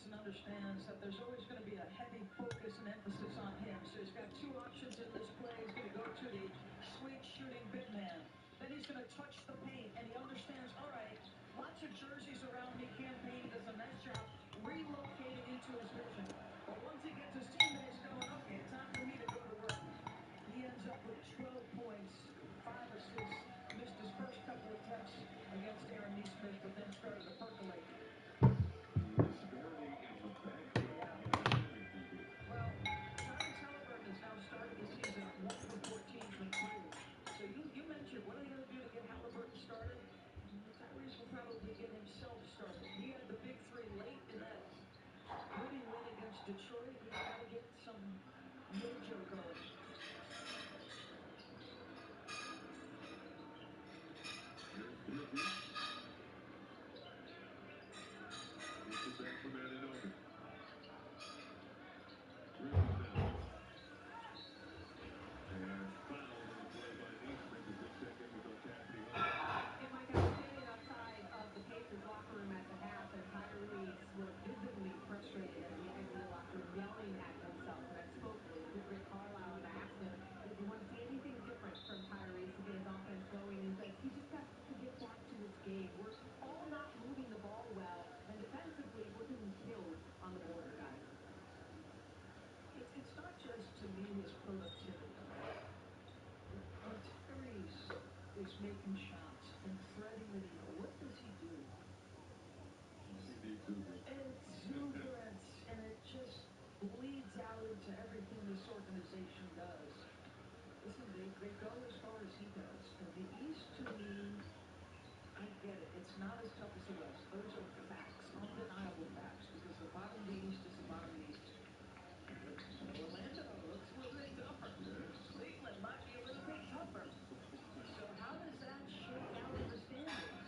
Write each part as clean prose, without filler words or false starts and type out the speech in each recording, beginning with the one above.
wants and understands that there's always going to be a heavy focus and emphasis on him. So he's got two options in this play. He's going to go to the swing shooting big man. Then he's going to touch the paint, and he understands, all right, lots of jerseys around me. Campaign does a nice job relocating into his vision. But once he gets his teammates going, okay, time for me to go to work. He ends up with 12 points, 5 assists, missed his first couple of attempts against Aaron Nesmith, but then started to percolate. Well, Tyrese Halliburton has now started the season 1 for 14 from 3. So you mentioned, what are they going to do to get Halliburton started? Tyrese will probably get himself started. He had the big three late in that gritty win against Detroit. He's got to get some mojo going. It's not just, to me, his productivity. When Tyrese is making shots and threading the needle, what does he do? Exuberance, and it just bleeds out into everything this organization does. Listen, they go as far as he does. And the East, to me, I get it. It's not as tough as the West. Those are facts, undeniable facts, because the bottom of the East is the bottom of the East. Orlando looks a little bit tougher. Cleveland might be a little bit tougher. So how does that shake out in the standings?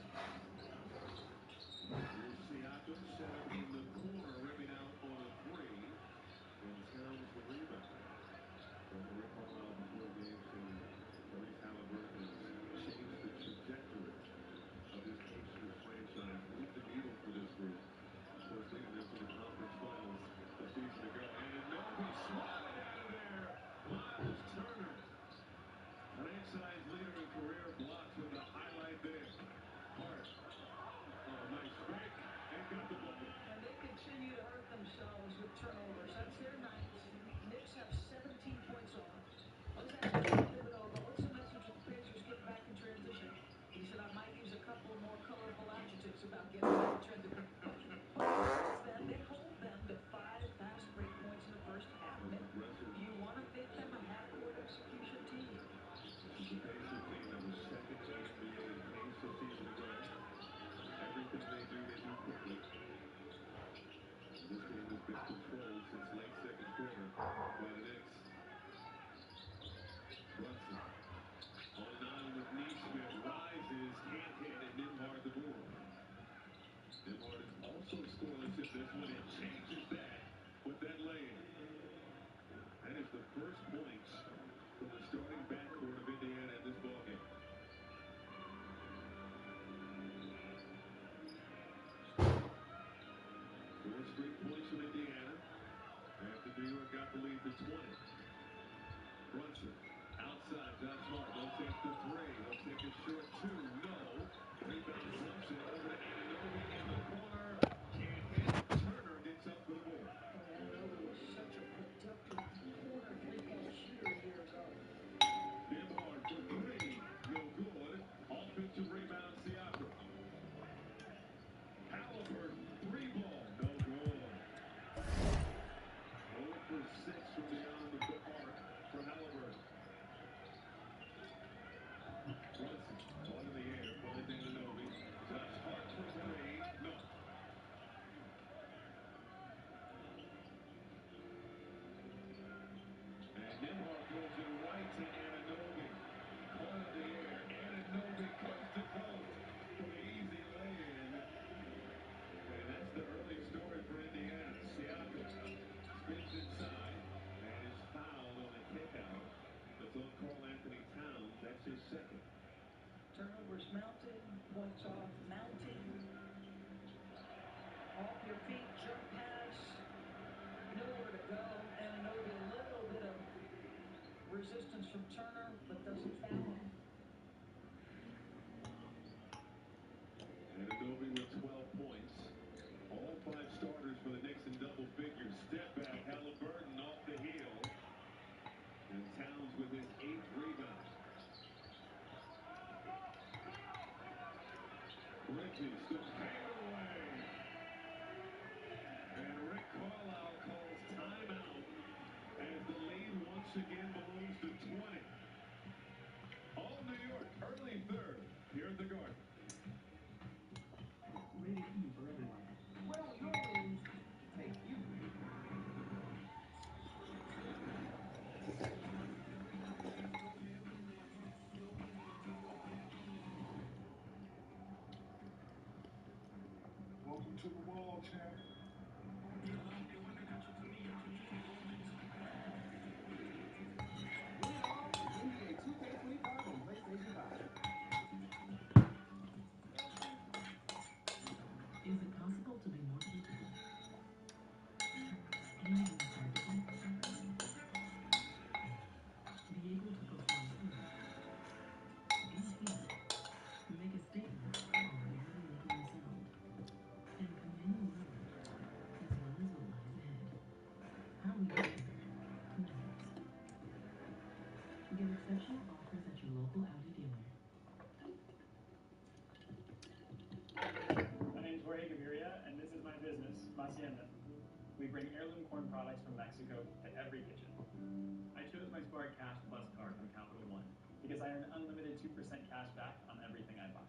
Siakam set up in the corner, ripping out on a three. And Towns the rebound. From Rick Carlisle before the game saying Tyrese Halliburton has changed the trajectory of this Pacers franchise. Moved the needle for this group. Of course, leading them to the conference finals a season ago. And Nobi swatted out of there. Miles Turner. Franchise leader in career blocks with the highlight there. Hart. Oh, nice fake. And got the bucket. And they continue to hurt themselves with turnovers. That's their night. Knicks have 17 points on them. I was asking Tom Thibodeau about what's the message with the Pacers getting back in transition. He said, I might use a couple more colorful adjectives about getting back in transition. But since then, they hold them to 5 fast break points in the first half. You want to make them a half-court execution team. This is a Pacer team that was second in the NBA in pace a season ago. Everything they do quickly. This game has been controlled since late second quarter by the Knicks. Brunson on 9 with Nesmith, rises, can't hit, and Nembhard the board. Nembhard is also scoreless in this one. It changes that with that lay-in. That is the first points for the starting backcourt of Indiana in this ballgame. 4 straight points from Indiana after New York got the lead to 20. Brunson outside. Josh Hart will take the three. He'll take a short two. No. Rebound Brunson over to Anunoby in the corner. Can't hit. Turner gets up for the board. Anunoby was such a productive corner three-point shooter a year ago. Nembhard for three. No good. Offensive rebound, Siakam. Halliburton, 3-ball. No good. 0 for 6 from beyond the arc for Halliburton. Brunson, one in the air, finds Anunoby. Josh Hart for three. No. And Nembhard throws it right to Anunoby. One in the air. Anunoby coast to coast for the easy lay-in. And that's the early story for Indiana. Siakam spins inside and is fouled on the kickout. That's on Karl-Anthony Towns. That's his second. Turnovers mounting, points off mounting. Off your feet, jump pads, knew where to go, and maybe a little bit of resistance from Turner, but doesn't foul him. Anunoby with 12 points. All 5 starters for the Knicks in double figures. Step back, Halliburton off the heel. And Towns with his 8th rebound. Bridges, the fadeaway. And Rick Carlisle calls timeout as the lead once again balloons to 20. All New York, early third, here at the Garden. Rated E for everyone. Where will your wins take you? Welcome to the wall, champ. Win it all with NBA 2K25 on PlayStation 5. Is it possible to be more capable? Anything is hard to eat. Be able to perform food. Be here. Make a statement while barely making a sound. And command the world, as well as what lies ahead. How will you get there? Who knows? Get exceptional offers at your local Audi dealer. My name is Jorge Gaviria, and this is my business, Hacienda. We bring heirloom corn products from Mexico to every kitchen. I chose my Spark Cash Plus card from Capital One because I earn unlimited 2% cash back on everything I buy.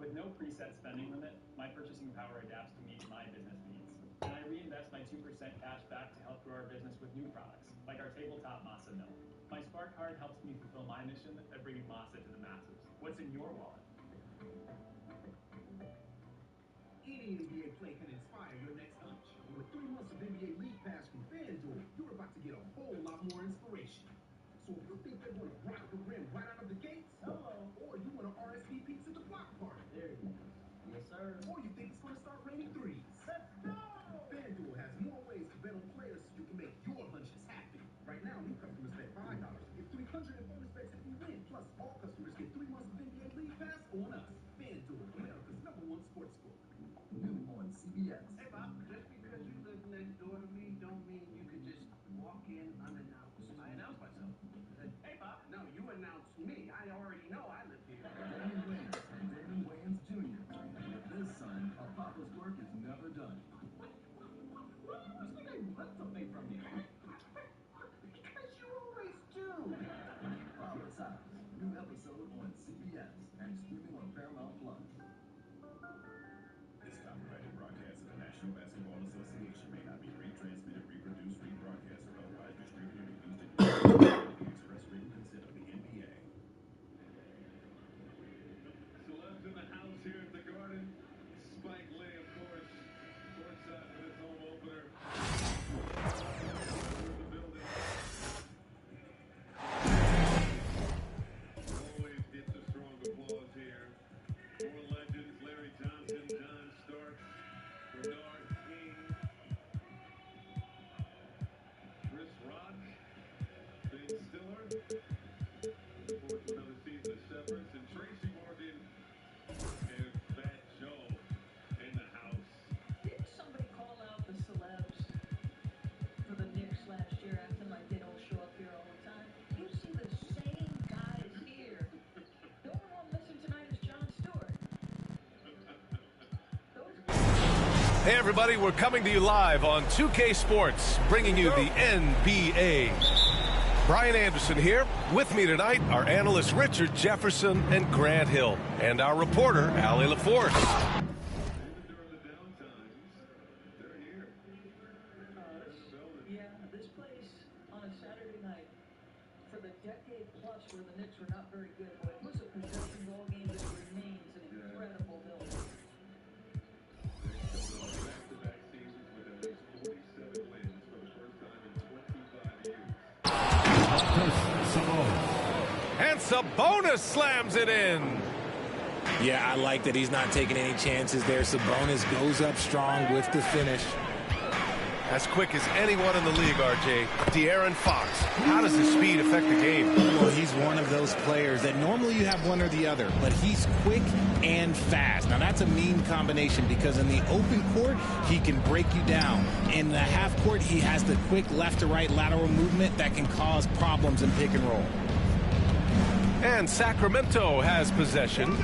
With no preset spending limit, my purchasing power adapts to meet my business needs. And I reinvest my 2% cash back to help grow our business with new products, like our tabletop masa mill. My Spark card helps me fulfill my mission of bringing masa to the masses. What's in your wallet? Any NBA play can inspire your next hunch. With 3 months of NBA League Pass from FanDuel, you're about to get a whole lot more inspiration. So if you think they're going to rock the rim right out of the gates, hello, or you want to RSVP to the block party, there it is. Yes, sir. Or you think it's going to start raining threes. Let's go! FanDuel has more ways to bet on players so you can make your hunches happen. Right now, new customers bet $5 to get $300 in bonus bets if you win. Plus, all customers get 3 months of NBA League Pass on us. FanDuel, America's #1 sportsbook. New on CBS. Hey, Bob, just because you live next door to me don't mean you can just walk in unannounced. I announced myself. Hey, Bob. No, you announced me. I already know I live here. Damon Wayans and Damon Wayans Jr. With this son, a papa's work is never done. You think I want something from you? Because you always do. Father's House. New episode on CBS and streaming on Paramount Plus. This copyrighted broadcast of the National Basketball Association may not be retransmitted, reproduced, rebroadcast, or otherwise distributed or used in the express written consent of the NBA. Celebs in the house here at the Garden. Spike Lee, of course, courtside for this home opener. The building. Always gets a strong applause here. 4 legends: Larry Johnson, John Starks, Bernard King, Chris Rock, Ben Stiller. Looking forward to another season of Severance, and Tracy Morgan and Fat Joe in the house. Didn't somebody call out the celebs for the Knicks last year, acting like they don't show up here all the time? You see the same guys here. The only one missing tonight is Jon Stewart. Hey everybody, we're coming to you live on 2K Sports, bringing you the NBA. Brian Anderson here. With me tonight are analysts Richard Jefferson and Grant Hill, and our reporter, Allie LaForce. Even during the downtimes, they're here. Yeah, this place on a Saturday night for the decade plus where the Knicks were not very good, but it was a possession ball game that remains an incredible building. Back-to-back seasons with at least 47 wins for the first time in 25 years. And Sabonis slams it in. Yeah, I like that he's not taking any chances there. Sabonis goes up strong with the finish. As quick as anyone in the league, RJ. De'Aaron Fox. How does his speed affect the game? Well, he's one of those players that normally you have one or the other, but he's quick and fast. Now, that's a mean combination because in the open court, he can break you down. In the half court, he has the quick left to right lateral movement that can cause problems in pick and roll. And Sacramento has possession.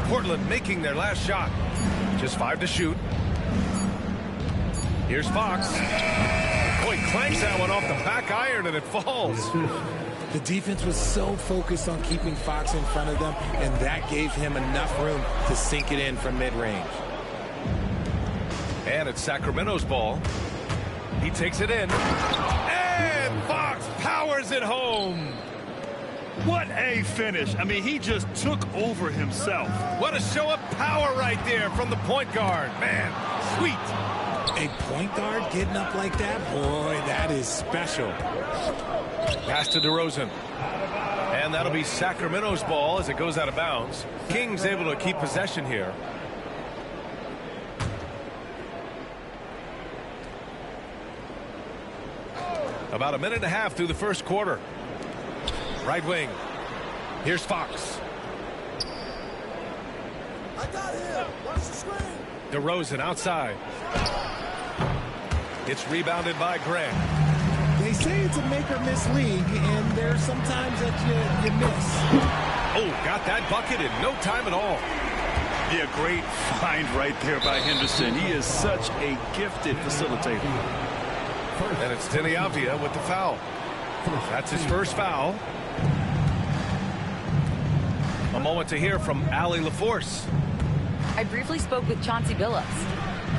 Portland making their last shot. Just 5 to shoot. Here's Fox. Boy, clanks that one off the back iron and it falls. The defense was so focused on keeping Fox in front of them, and that gave him enough room to sink it in from mid-range. And it's Sacramento's ball. He takes it in. And Fox powers it home. What a finish. I mean, he just took over himself. What a show of power right there from the point guard. Man, sweet. A point guard getting up like that? Boy, that is special. Pass to DeRozan. And that'll be Sacramento's ball as it goes out of bounds. Kings able to keep possession here. About a minute and a half through the first quarter. Right wing. Here's Fox. I got him. Watch the screen. DeRozan outside. It's rebounded by Grant. They say it's a make-or-miss league, and there's sometimes that you miss. Oh, got that bucket in no time at all. Yeah, great find right there by Henderson. He is such a gifted facilitator. And it's Deni Avdija with the foul. That's his first foul. A moment to hear from Allie LaForce. I briefly spoke with Chauncey Billups.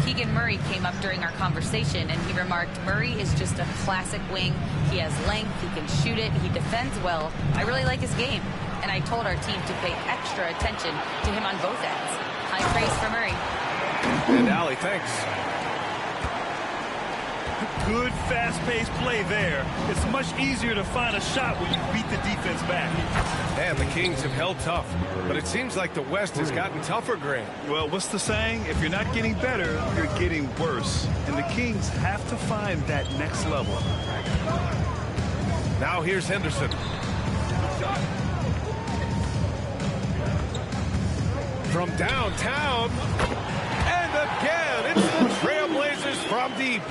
Keegan Murray came up during our conversation, and he remarked, Murray is just a classic wing. He has length, he can shoot it, he defends well. I really like his game, and I told our team to pay extra attention to him on both ends. High praise for Murray. And Allie, thanks. Good fast-paced play there. It's much easier to find a shot when you beat the defense back. And the Kings have held tough, but it seems like the West has gotten tougher, Grant. Well, what's the saying? If you're not getting better, you're getting worse. And the Kings have to find that next level. Now here's Henderson. From downtown. And again, it's the Trailblazers from deep.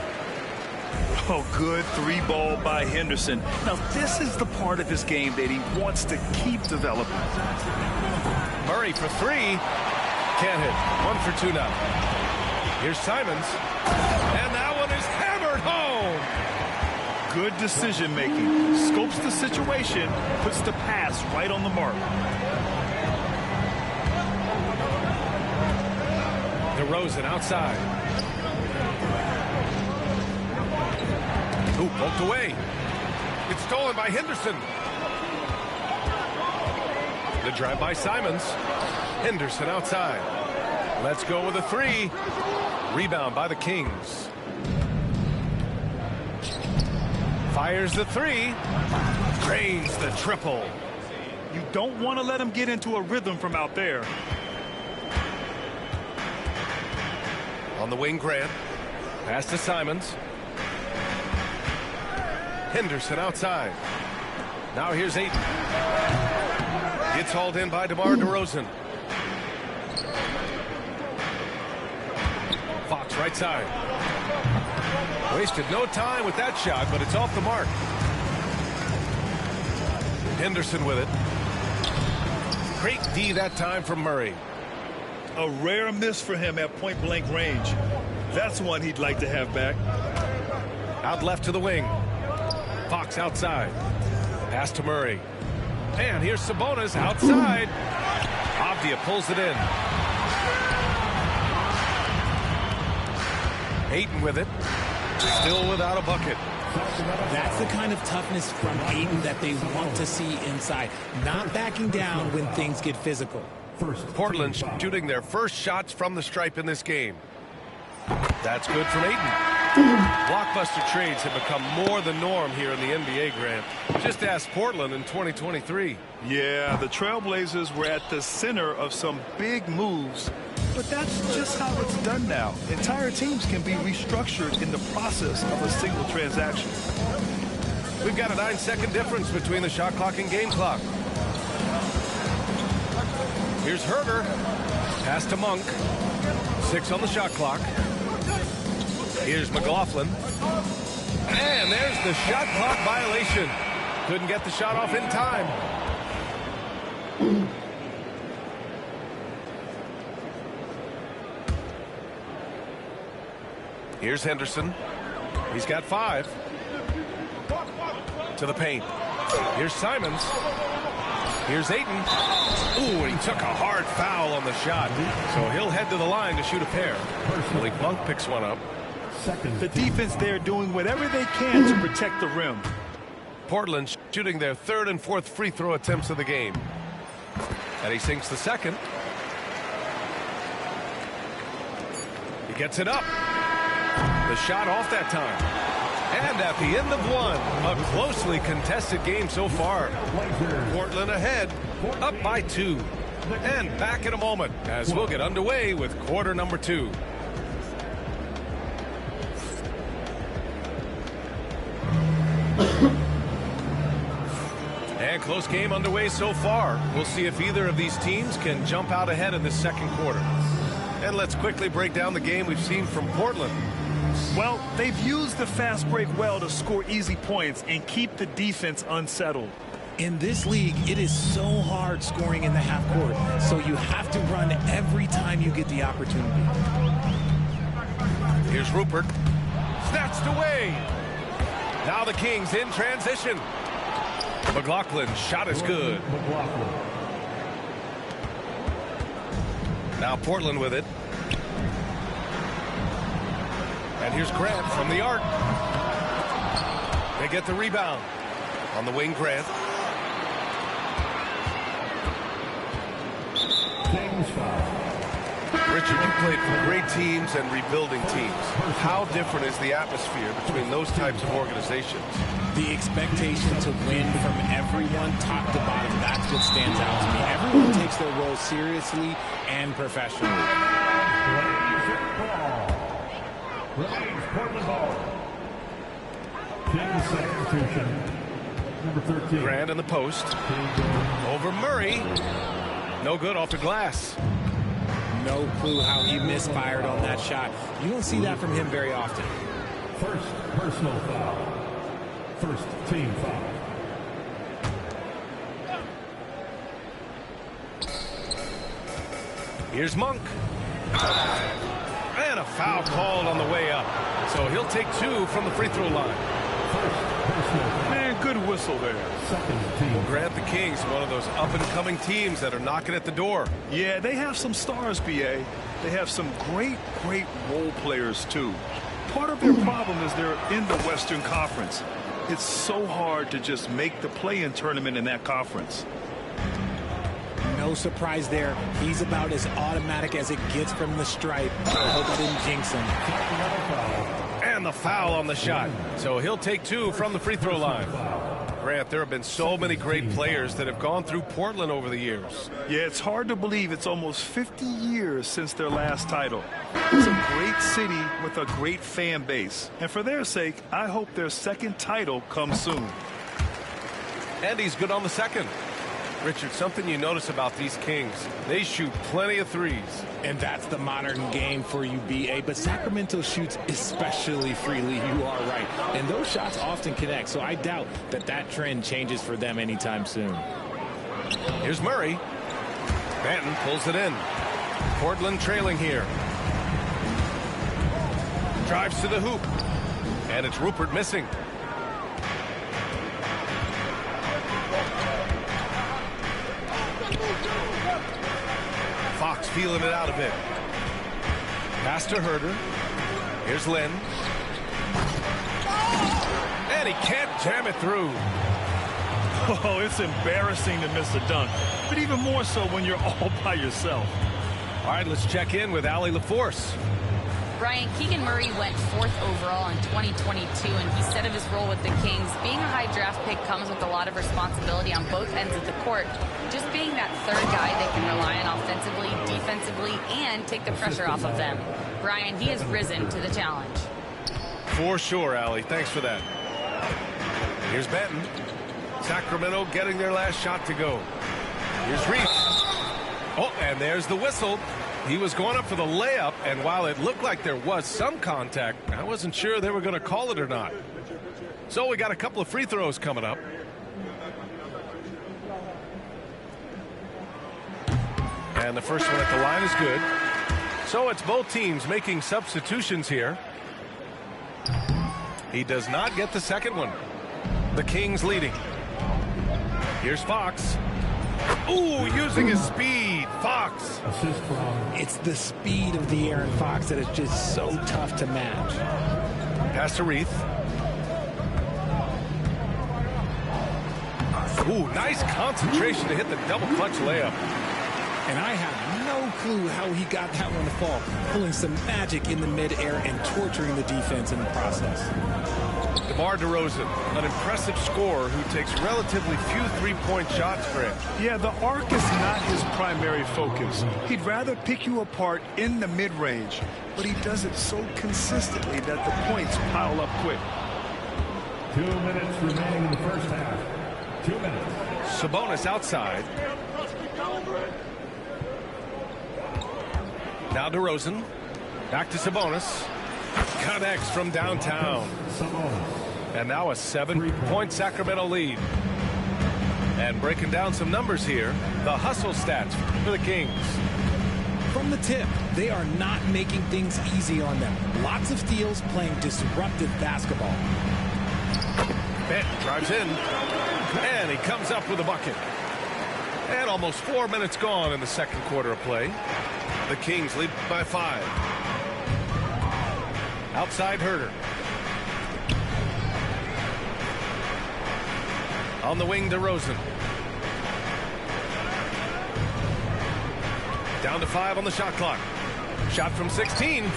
Oh, good three ball by Henderson. Now, this is the part of his game that he wants to keep developing. Murray for three. Can't hit. 1 for 2 now. Here's Simons. And that one is hammered home. Good decision making. Scopes the situation, puts the pass right on the mark. DeRozan outside. Ooh, poked away. It's stolen by Henderson. The drive by Simons. Henderson outside. Let's go with a three. Rebound by the Kings. Fires the three. Drains the triple. You don't want to let him get into a rhythm from out there. On the wing, Grant. Pass to Simons. Henderson outside. Now here's Ayton. Gets hauled in by DeMar DeRozan. Fox right side. Wasted no time with that shot, but it's off the mark. Henderson with it. Great D that time from Murray. A rare miss for him at point-blank range. That's one he'd like to have back. Out left to the wing. Fox outside. Pass to Murray. And here's Sabonis outside. Avdija pulls it in. Ayton with it. Still without a bucket. That's the kind of toughness from Ayton that they want to see inside. Not backing down when things get physical. Portland shooting their first shots from the stripe in this game. That's good from Ayton. Blockbuster trades have become more the norm here in the NBA, Grant. Just ask Portland in 2023. Yeah, the Trailblazers were at the center of some big moves But that's just how it's done now. Entire teams can be restructured in the process of a single transaction. We've got a 9-second difference between the shot clock and game clock. Here's Herder. Pass to Monk. 6 on the shot clock. Here's McLaughlin. And there's the shot clock violation. Couldn't get the shot off in time. Here's Henderson. He's got 5. To the paint. Here's Simons. Here's Ayton. Ooh, and he took a hard foul on the shot. So he'll head to the line to shoot a pair. Malik Monk picks one up. The defense there doing whatever they can to protect the rim. Portland shooting their 3rd and 4th free throw attempts of the game. And he sinks the second. He gets it up. The shot off that time. And at the end of one, a closely contested game so far. Portland ahead, up by 2. And back in a moment as we'll get underway with quarter number 2. And close game underway so far. We'll see if either of these teams can jump out ahead in the second quarter. And let's quickly break down the game we've seen from Portland. Well, they've used the fast break well to score easy points and keep the defense unsettled. In this league, it is so hard scoring in the half court, so you have to run every time you get the opportunity. Here's Rupert. Snatched away. Now the Kings in transition. McLaughlin shot is good. Now Portland with it. And here's Grant from the arc. They get the rebound. On the wing, Grant. Richard, you played for great teams and rebuilding teams. How different is the atmosphere between those types of organizations? The expectation to win from everyone, top to bottom, that's what stands out to me. Everyone takes their role seriously and professionally. Portland ball. Kings substitution. Number 13. Grant in the post. Over Murray. No good off the glass. No clue how he misfired on that shot. You don't see that from him very often. First personal foul. First team foul. Here's Monk. And a foul called on the way up. So he'll take 2 from the free throw line. Man, good whistle there. Well, Grant, the Kings, one of those up-and-coming teams that are knocking at the door. Yeah, they have some stars, BA. They have some great role players, too. Part of their problem is they're in the Western Conference. It's so hard to just make the play-in tournament in that conference. No surprise there. He's about as automatic as it gets from the stripe. I hope I didn't jinx him. And the foul on the shot. So he'll take 2 from the free throw line. Grant, there have been so many great players that have gone through Portland over the years. Yeah, it's hard to believe it's almost 50 years since their last title. It's a great city with a great fan base. And for their sake, I hope their second title comes soon. And he's good on the second. Richard, something you notice about these Kings, they shoot plenty of threes. And that's the modern game for you, BA. But Sacramento shoots especially freely. You are right. And those shots often connect. So I doubt that trend changes for them anytime soon. Here's Murray. Banton pulls it in. Portland trailing here. Drives to the hoop. And it's Rupert missing. Fox feeling it out a bit. Pass to Herder. Here's Len. And he can't jam it through. Oh, it's embarrassing to miss a dunk, but even more so when you're all by yourself. All right, let's check in with Allie LaForce. Brian, Keegan Murray went 4th overall in 2022, and he said of his role with the Kings, being a high draft pick comes with a lot of responsibility on both ends of the court. Just being that third guy they can rely on offensively, defensively, defensively and take the pressure off of them. Brian, he has risen to the challenge. For sure, Allie. Thanks for that. Here's Benton. Sacramento getting their last shot to go. Here's Reith. Oh, and there's the whistle. He was going up for the layup, and while it looked like there was some contact, I wasn't sure they were going to call it or not. So we got a couple of free throws coming up. And the first one at the line is good. So it's both teams making substitutions here. He does not get the second one. The Kings leading. Here's Fox. Ooh, using his speed. Fox. It's the speed of the Aaron Fox that is just so tough to match. Pass to Reith. Ooh, nice concentration to hit the double clutch layup. And I have no clue how he got that one to fall. Pulling some magic in the midair and torturing the defense in the process. DeMar DeRozan, an impressive scorer who takes relatively few three-point shots for him. Yeah, the arc is not his primary focus. He'd rather pick you apart in the mid-range, but he does it so consistently that the points pile up quick. 2 minutes remaining in the first half. 2 minutes. Sabonis outside. Now DeRozan. Back to Sabonis. Connects from downtown. And now a 7-point Sacramento lead. And breaking down some numbers here, the hustle stats for the Kings. From the tip, they are not making things easy on them. Lots of steals, playing disruptive basketball. Benton drives in, and he comes up with a bucket. And almost 4 minutes gone in the second quarter of play. The Kings lead by 5. Outside Herter. On the wing, DeRozan. Down to 5 on the shot clock. Shot from 16.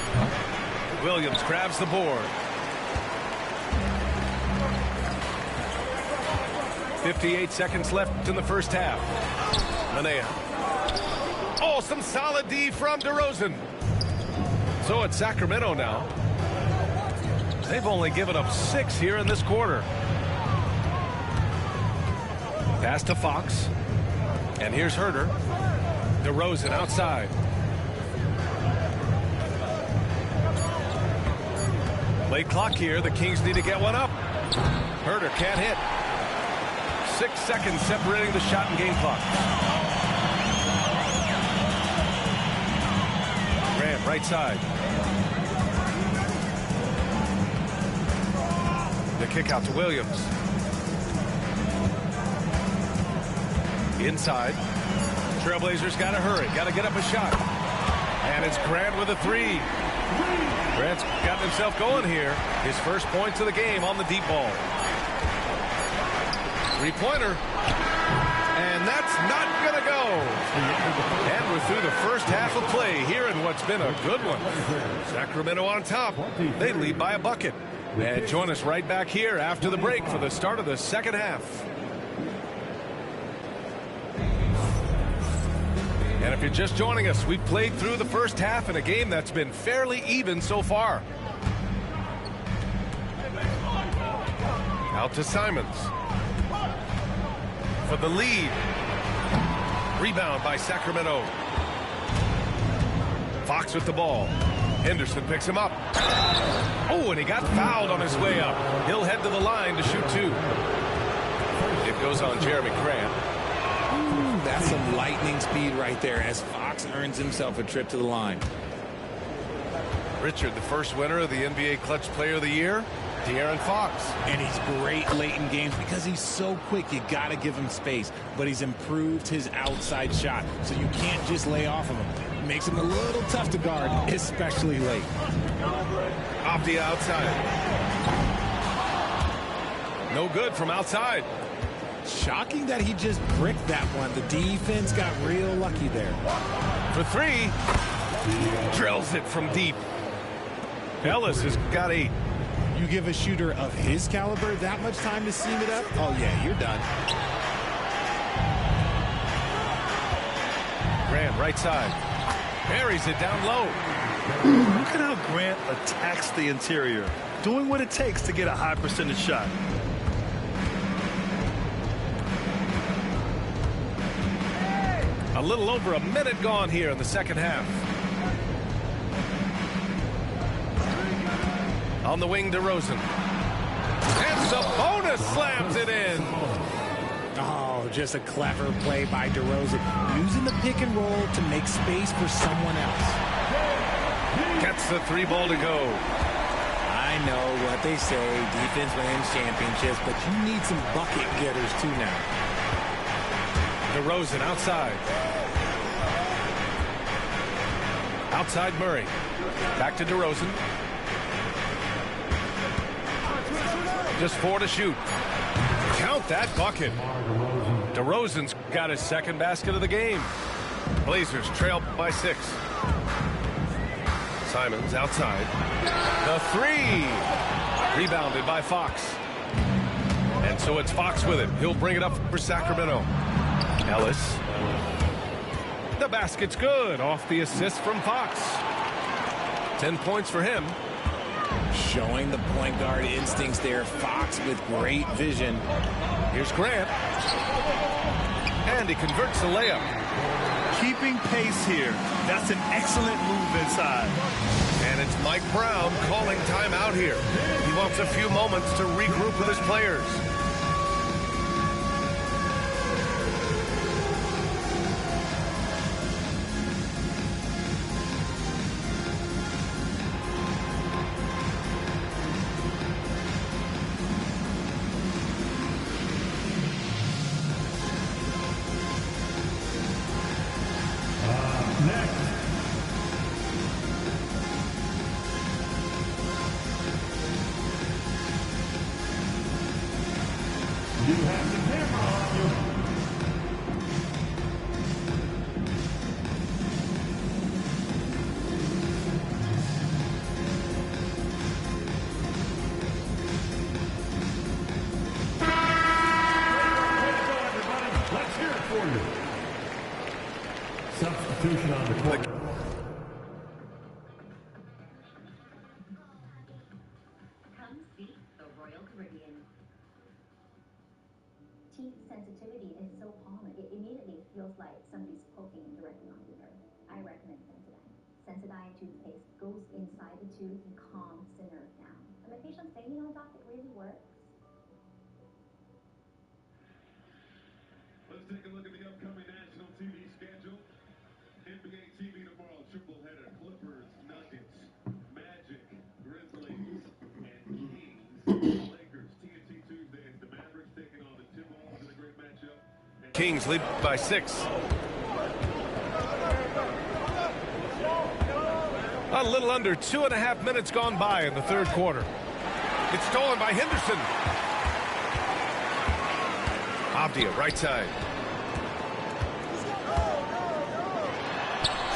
Williams grabs the board. 58 seconds left in the first half. Manea. Oh, some solid D from DeRozan. So it's Sacramento now. They've only given up 6 here in this quarter. Pass to Fox. And here's Herter. DeRozan outside. Late clock here. The Kings need to get one up. Herter can't hit. 6 seconds separating the shot and game clock. Grant right side. The kick out to Williams. Inside. Trailblazers got to hurry. Got to get up a shot. And it's Grant with a 3. Grant's gotten himself going here. His first points of the game on the deep ball. Three-pointer. And that's not going to go. And we're through the first half of play here in what's been a good one. Sacramento on top. They lead by a bucket. And join us right back here after the break for the start of the second half. And if you're just joining us, we've played through the first half in a game that's been fairly even so far. Out to Simons. For the lead. Rebound by Sacramento. Fox with the ball. Henderson picks him up. Oh, and he got fouled on his way up. He'll head to the line to shoot 2. It goes on Jeremy Grant. Ooh, that's some lightning speed right there as Fox earns himself a trip to the line. Richard, the first winner of the NBA Clutch Player of the Year, De'Aaron Fox. And he's great late in games because he's so quick. You got to give him space. But he's improved his outside shot, so you can't just lay off of him. It makes him a little tough to guard, especially late. Off the outside. No good from outside. Shocking that he just bricked that one. The defense got real lucky there. For 3. Drills it from deep. Ellis has got 8. You give a shooter of his caliber that much time to seam it up? Oh, yeah, you're done. Grant right side. Buries it down low. Look at how Grant attacks the interior, doing what it takes to get a high percentage shot. A little over a minute gone here in the second half. On the wing, DeRozan. And Sabonis slams it in. Oh, just a clever play by DeRozan, using the pick and roll to make space for someone else. Gets the 3 ball to go. I know what they say, defense wins championships, but you need some bucket getters too now. DeRozan outside. Outside Murray. Back to DeRozan. Just 4 to shoot. Count that bucket. DeRozan's got his second basket of the game. Blazers trail by 6. Simons outside. The 3. Rebounded by Fox. And so it's Fox with it. He'll bring it up for Sacramento. Ellis. The basket's good off the assist from Fox. 10 points for him. Showing the point guard instincts there. Fox with great vision. Here's Grant. And he converts the layup. Keeping pace here. That's an excellent move inside. And it's Mike Brown calling timeout here. He wants a few moments to regroup with his players. Substitution on the court. Come see the Royal Caribbean. Teeth sensitivity is so common. It immediately feels like somebody's poking directly on your nerve. I recommend Sensodyne. Sensodyne toothpaste goes inside the tooth and calms the nerve down. And my patients say, you know, doc, it really works. Let's take a look at the upcoming national TV schedule. NBA TV tomorrow, triple header. Clippers, Nuggets, Magic, Grizzlies, and Kings. Lakers, TNT Tuesdays. The Mavericks taking on the Timberwolves in a great matchup. And Kings lead by 6. A little under 2.5 minutes gone by in the third quarter. It's stolen by Henderson. Avdia, right side.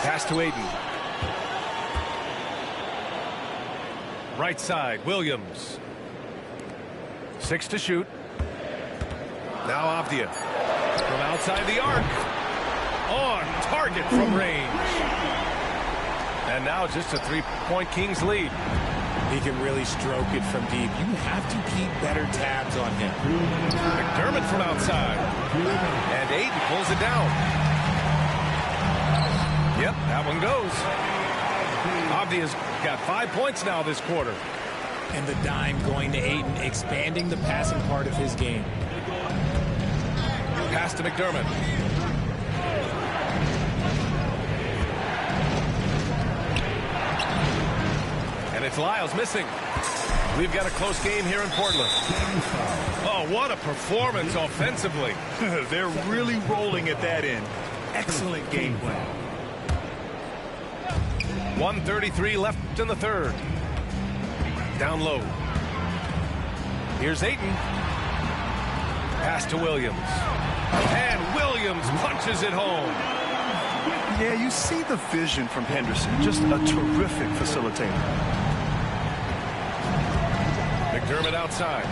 Pass to Aiden. Right side, Williams. 6 to shoot. Now Avdia. From outside the arc. On target from range. And now just a 3-point Kings lead. He can really stroke it from deep. You have to keep better tabs on him. McDermott from outside. And Aiden pulls it down. Yep, that one goes. Avdia's got 5 points now this quarter. And the dime going to Aiden, expanding the passing part of his game. Pass to McDermott. And it's Lyles missing. We've got a close game here in Portland. Oh, what a performance offensively. They're really rolling at that end. Excellent game plan. 1:33 left in the third. Down low. Here's Ayton. Pass to Williams. And Williams punches it home. Yeah, you see the vision from Henderson. Just a terrific facilitator. McDermott outside.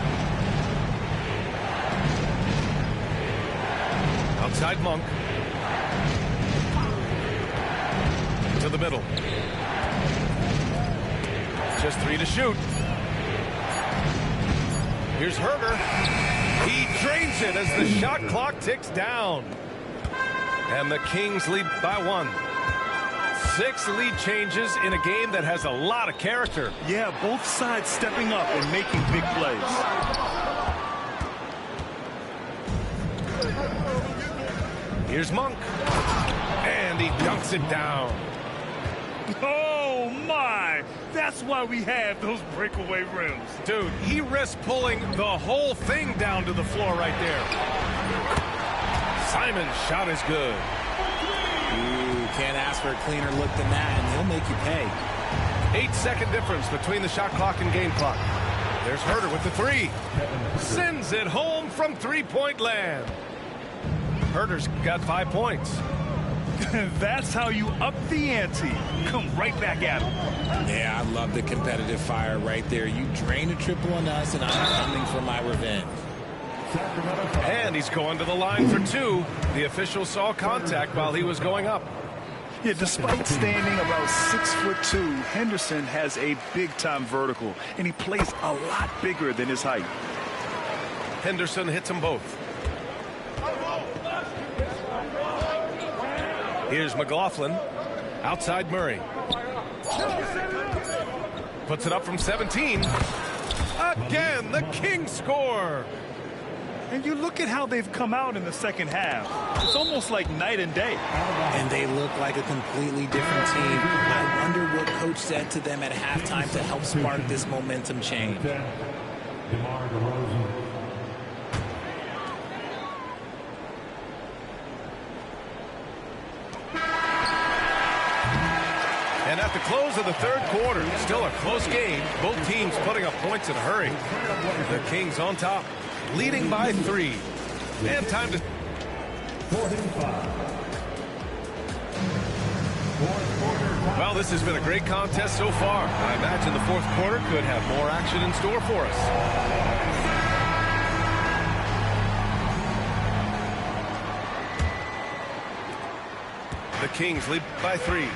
Outside Monk. To the middle. Just 3 to shoot. Here's Herder. He drains it as the shot clock ticks down. And the Kings lead by 1. 6 lead changes in a game that has a lot of character. Yeah, both sides stepping up and making big plays. Here's Monk. And he dunks it down. Oh, my. That's why we have those breakaway rims. Dude, he risked pulling the whole thing down to the floor right there. Simon's shot is good. Ooh, can't ask for a cleaner look than that, and he'll make you pay. 8-second difference between the shot clock and game clock. There's Herder with the 3. Sends it home from three-point land. Herder's got 5 points. That's how you up the ante. Come right back at him. Yeah, I love the competitive fire right there. You drain a triple on us, and I'm coming for my revenge. And he's going to the line for 2. The official saw contact while he was going up. Yeah, despite standing about 6'2", Henderson has a big-time vertical, and he plays a lot bigger than his height. Henderson hits them both. Here's McLaughlin. Outside Murray. Puts it up from 17. Again, the Kings score. And you look at how they've come out in the second half. It's almost like night and day. And they look like a completely different team. I wonder what coach said to them at halftime to help spark this momentum change. DeMar DeRozan. And at the close of the third quarter, still a close game. Both teams putting up points in a hurry. The Kings on top, leading by 3. And time to... 45. Well, this has been a great contest so far. I imagine the fourth quarter could have more action in store for us. The Kings lead by 3.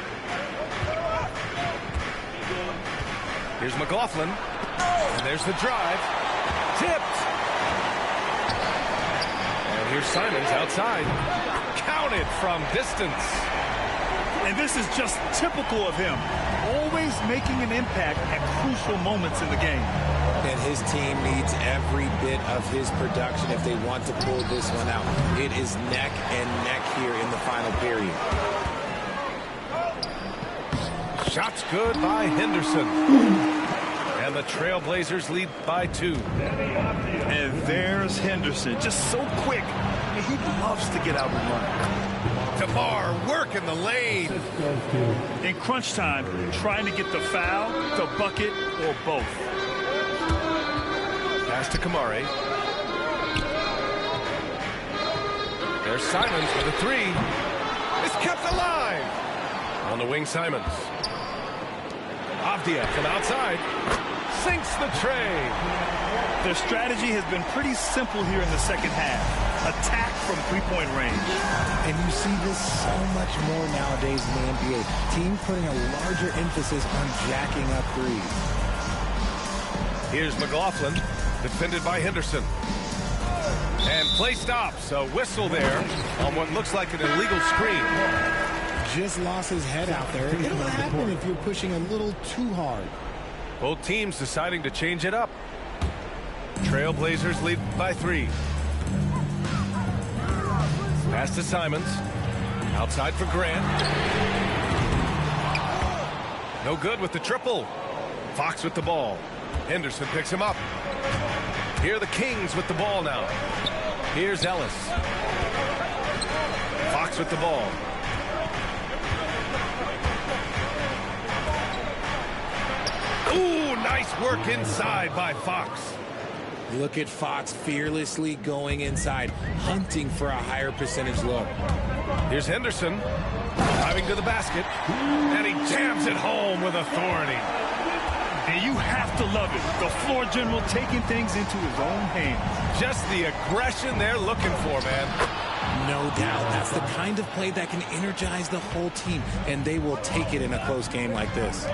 Here's McLaughlin. And there's the drive. Tipped. And here's Simons outside. Counted from distance. And this is just typical of him. Always making an impact at crucial moments in the game. And his team needs every bit of his production if they want to pull this one out. It is neck and neck here in the final period. Shots good by Henderson. And the Trailblazers lead by 2. And there's Henderson, just so quick. He loves to get out and run. DeMar working the lane. In crunch time, trying to get the foul, the bucket, or both. Pass to Kamari. There's Simons with a 3. It's kept alive. On the wing, Simons. Avdia from outside. Sinks the tray. Their strategy has been pretty simple here in the second half. Attack from three-point range. And you see this so much more nowadays in the NBA. Teams putting a larger emphasis on jacking up threes. Here's McLaughlin, defended by Henderson. And play stops. A whistle there on what looks like an illegal screen. Just lost his head out there. It'll happen if you're pushing a little too hard. Both teams deciding to change it up. Trailblazers lead by 3. Pass to Simons. Outside for Grant. No good with the triple. Fox with the ball. Henderson picks him up. Here are the Kings with the ball now. Here's Ellis. Fox with the ball. Ooh, nice work inside by Fox. Look at Fox fearlessly going inside, hunting for a higher percentage look. Here's Henderson, driving to the basket, and he jams it home with authority. And you have to love it. The floor general taking things into his own hands. Just the aggression they're looking for, man. No doubt. That's the kind of play that can energize the whole team, and they will take it in a close game like this.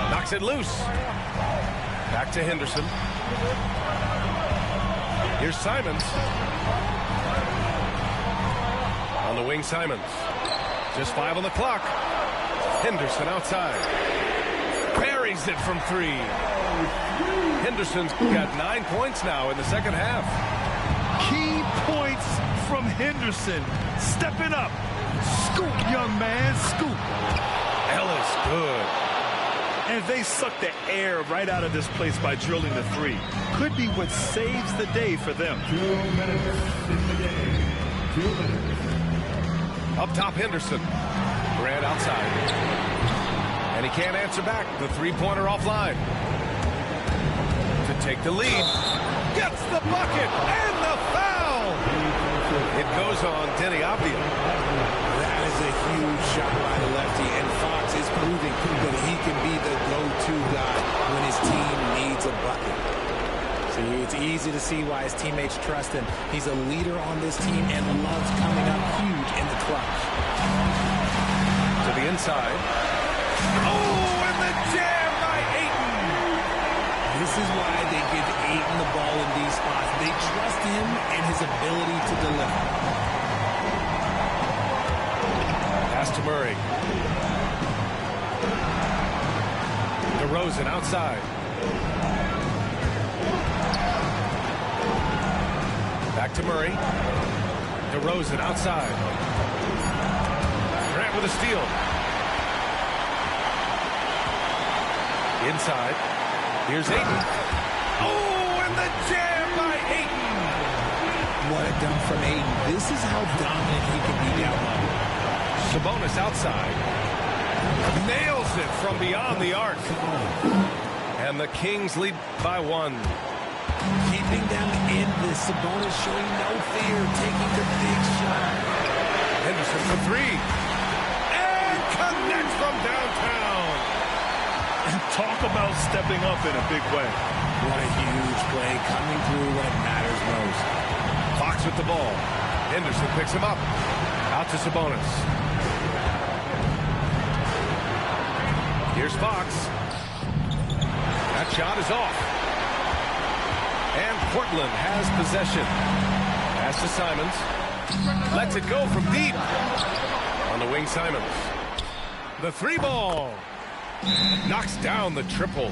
Knocks it loose. Back to Henderson. Here's Simons. On the wing, Simons. Just 5 on the clock. Henderson outside. Buries it from 3. Henderson's got 9 points now in the second half. Key points from Henderson. Stepping up. Scoop, young man, scoop. Ellis, good. And they suck the air right out of this place by drilling the 3. Could be what saves the day for them. 2 minutes in the game. 2 minutes. Up top, Henderson. Grant outside. And he can't answer back. The three-pointer offline. To take the lead. Gets the bucket and the foul. It goes on Denny Avdia. That is a huge shot by the lefty, and Fox is proving that he can be the go-to guy when his team needs a bucket. See, it's easy to see why his teammates trust him. He's a leader on this team and loves coming up huge in the clutch. To the inside. Oh, and the jam by Ayton. This is why they give Ayton the ball in these spots. They trust him and his ability to deliver. Pass to Murray. DeRozan outside. Back to Murray. DeRozan outside. Grant with a steal. Inside. Here's Ayton. Oh, and the jam by Ayton. What a dunk from Ayton. This is how dominant he can be down low. Sabonis outside. Nails it from beyond the arc. And the Kings lead by 1. Keeping them in this. Sabonis showing no fear, taking the big shot. Henderson for 3. And connects from downtown. And talk about stepping up in a big way. What a huge play, coming through when it matters most. Fox with the ball. Henderson picks him up. Out to Sabonis. Here's Fox. That shot is off. And Portland has possession. Pass to Simons. Lets it go from deep. On the wing, Simons. The 3 ball. Knocks down the triple.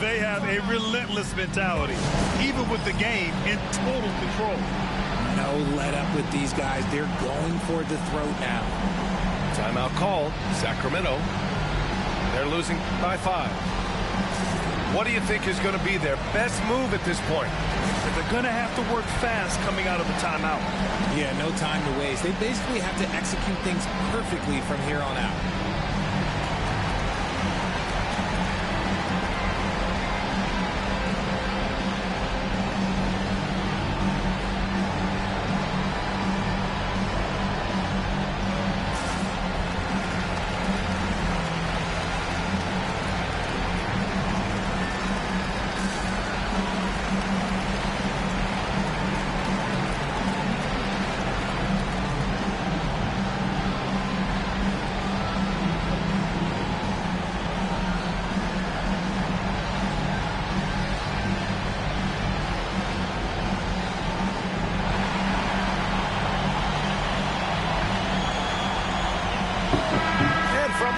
They have a relentless mentality, even with the game in total control. No let up with these guys. They're going for the throat now. Timeout call. Sacramento. They're losing by 5. What do you think is going to be their best move at this point? They're going to have to work fast coming out of the timeout. Yeah, no time to waste. They basically have to execute things perfectly from here on out.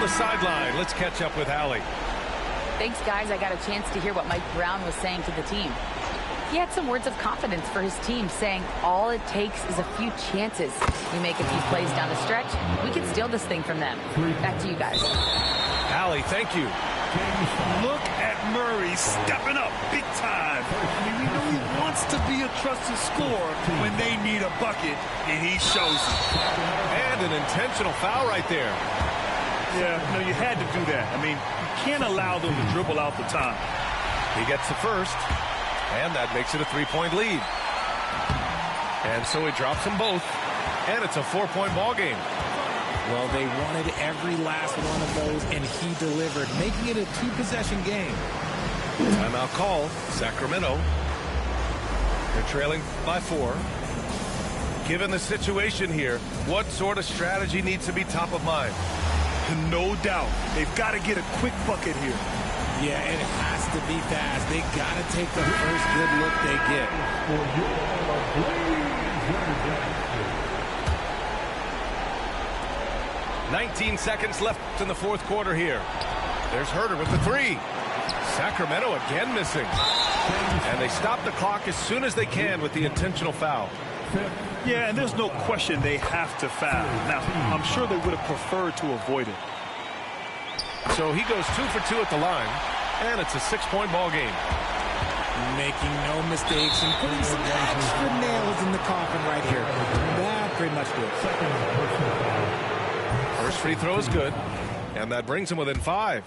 The sideline. Let's catch up with Allie. Thanks, guys. I got a chance to hear what Mike Brown was saying to the team. He had some words of confidence for his team, saying all it takes is a few chances. We make a few plays down the stretch, we can steal this thing from them. Back to you guys. Allie, thank you. Look at Murray stepping up big time. I mean, we know he wants to be a trusted scorer when they need a bucket, and he shows it. And an intentional foul right there. Yeah, no, you had to do that. I mean, you can't allow them to dribble out the time. He gets the first, and that makes it a 3-point lead. And so he drops them both, and it's a 4-point ball game. Well, they wanted every last one of those, and he delivered, making it a 2-possession game. Timeout call, Sacramento. They're trailing by 4. Given the situation here, what sort of strategy needs to be top of mind? No doubt. They've got to get a quick bucket here. Yeah, it has to be fast. They got to take the first good look they get. 19 seconds left in the fourth quarter here. There's Herter with the 3. Sacramento again missing. And they stop the clock as soon as they can with the intentional foul. Yeah, and there's no question they have to foul. Now, I'm sure they would have preferred to avoid it. So he goes 2 for 2 at the line, and it's a 6-point ball game. Making no mistakes and putting some extra nails in the coffin right here. That pretty much good. First free throw is good, and that brings him within 5.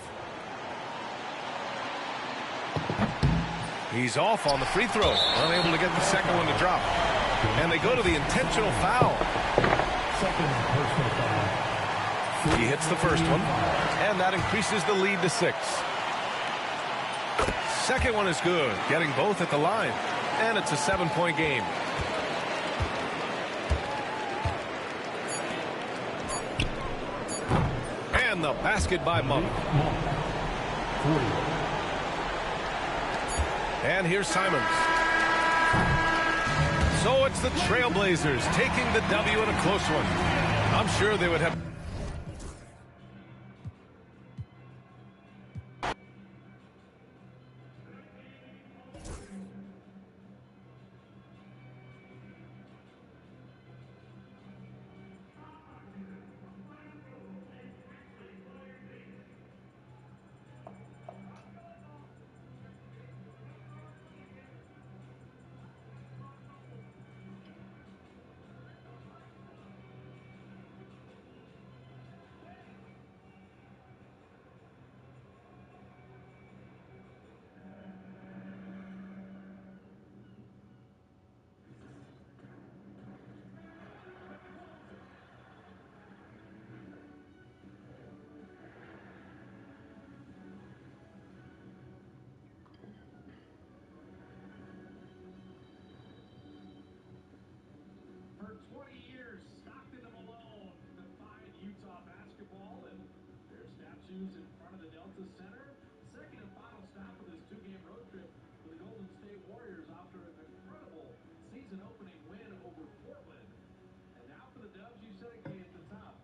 He's off on the free throw, unable to get the second one to drop. And they go to the intentional foul. He hits the first one, and that increases the lead to 6. Second one is good, getting both at the line, and it's a 7-point game. And the basket by Monk. And here's Simons. So it's the Trailblazers taking the W in a close one. I'm sure they would have... For 20 years, Stockton and Malone defied Utah basketball, and their statues in front of the Delta Center. Second and final stop of this 2-game road trip for the Golden State Warriors after an incredible season-opening win over Portland. And now for the Dubs, you said it, Kay, at the top.